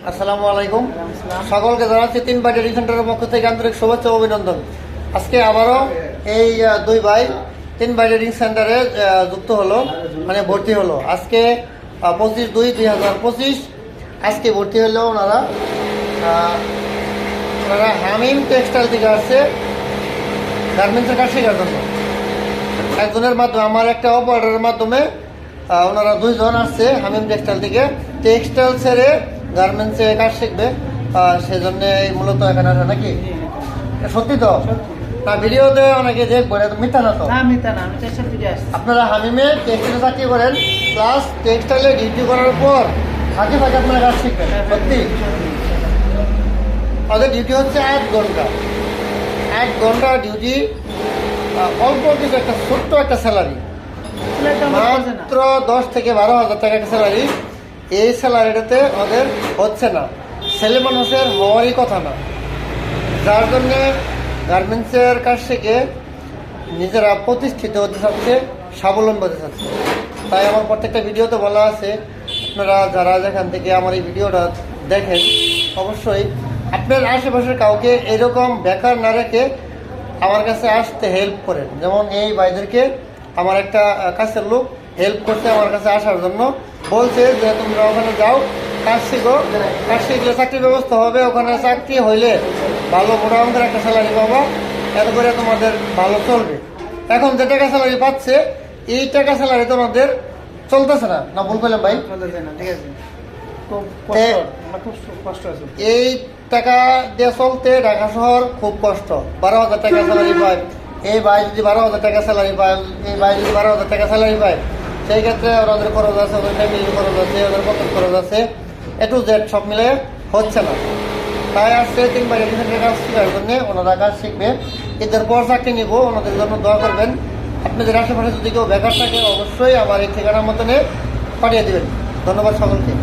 আসসালামু আলাইকুম। সকলকে জানাচ্ছি তিন ভাই ট্রেনিং সেন্টারের পক্ষ থেকে আন্তরিক শুভেচ্ছা ও অভিনন্দন। আজকে আবারও এই দুই ভাই তিন ভাই ট্রেনিং সেন্টারে যুক্ত হলো, মানে ভর্তি হলো। আজকে 25/2/2025 আজকে ভর্তি হলো ওনারা হামিম টেক্সটাইল থেকে আসছে গার্মেন্টসের কাজ শেখার জন্য। একজনের মাধ্যমে, আমার একটা অপারেটরের মাধ্যমে ওনারা দুইজন আসছে হামিম টেক্সটাইল থেকে। টেক্সটাইল ছেড়ে গার্মেন্টসে কাজ শিখবে, সেজন্য মূলত এখানে আসে নাকি? সত্যি তো না? ভিডিওতে অনেকে দেখবো, এটা তো মিথ্যা না তো? আপনারা হামিমে টেক্সটাইলে চাকরি করেন, প্লাস টেক্সটাইলে ডিউটি করার পর ফাঁকে ফাঁকে আপনারা কাজ শিখবেন। সত্যি ওদের ডিউটি হচ্ছে 8 ঘন্টা। 8 ঘন্টা ডিউটি, অল্প কিছু একটা ছোট্ট একটা স্যালারি, মাত্র 10 থেকে 12,000 টাকা একটা স্যালারি। এই স্যালারিটাতে ওদের হচ্ছে না, ছেলে মানুষের হওয়ারই কথা না। যার জন্যে গার্মেন্টসের কাছ থেকে নিজেরা প্রতিষ্ঠিত হতে চাচ্ছে, স্বাবলম্বী হতে চাচ্ছে। তাই আমার প্রত্যেকটা ভিডিওতে বলা আছে, আপনারা যারা যেখান থেকে আমার এই ভিডিওটা দেখেন, অবশ্যই আপনার আশেপাশের কাউকে এরকম বেকার না রেখে আমার কাছে আসতে হেল্প করেন। যেমন এই ভাইদেরকে আমার একটা কাছের লোক হেল্প করতে আমার কাছে আসার জন্য বলছে যে তোমরা ওখানে যাও, কাজ শিখো, কাজ শিখলে চাকরির ব্যবস্থা হবে। ওখানে চাকরি হইলে ভালো মোটা অঙ্কের একটা স্যালারি পাবো, এত করে তোমাদের ভালো চলবে। এখন যে টাকা স্যালারি পাচ্ছে, এই টাকা স্যালারি তোমাদের চলতেছে না। না ভুল করলাম ভাই? এই টাকা দিয়ে চলতে ঢাকা শহর খুব কষ্ট। 12,000 টাকা স্যালারি পায় এই ভাই, যদি 12,000 টাকা স্যালারি পায়, এই ভাই যদি 12,000 টাকা স্যালারি পায়, সেই ক্ষেত্রে ওদের খরচ আছে, ওদের ফ্যামিলির খরচ আছে, ওদের পকেট খরচ আছে, A to Z সব মিলে হচ্ছে না। তাই আসছে 3 ভাই ট্রেনিং সেন্টারে কাজ শেখার জন্য। ওনারা কাজ শিখবে, এদের পর চাকরি নিব। ওনাদের জন্য দোয়া করবেন। আপনাদের আশেপাশে যদি কেউ বেকার থাকে, অবশ্যই আমার এই ঠিকানার মতনে পাঠিয়ে দেবেন। ধন্যবাদ সকলকে।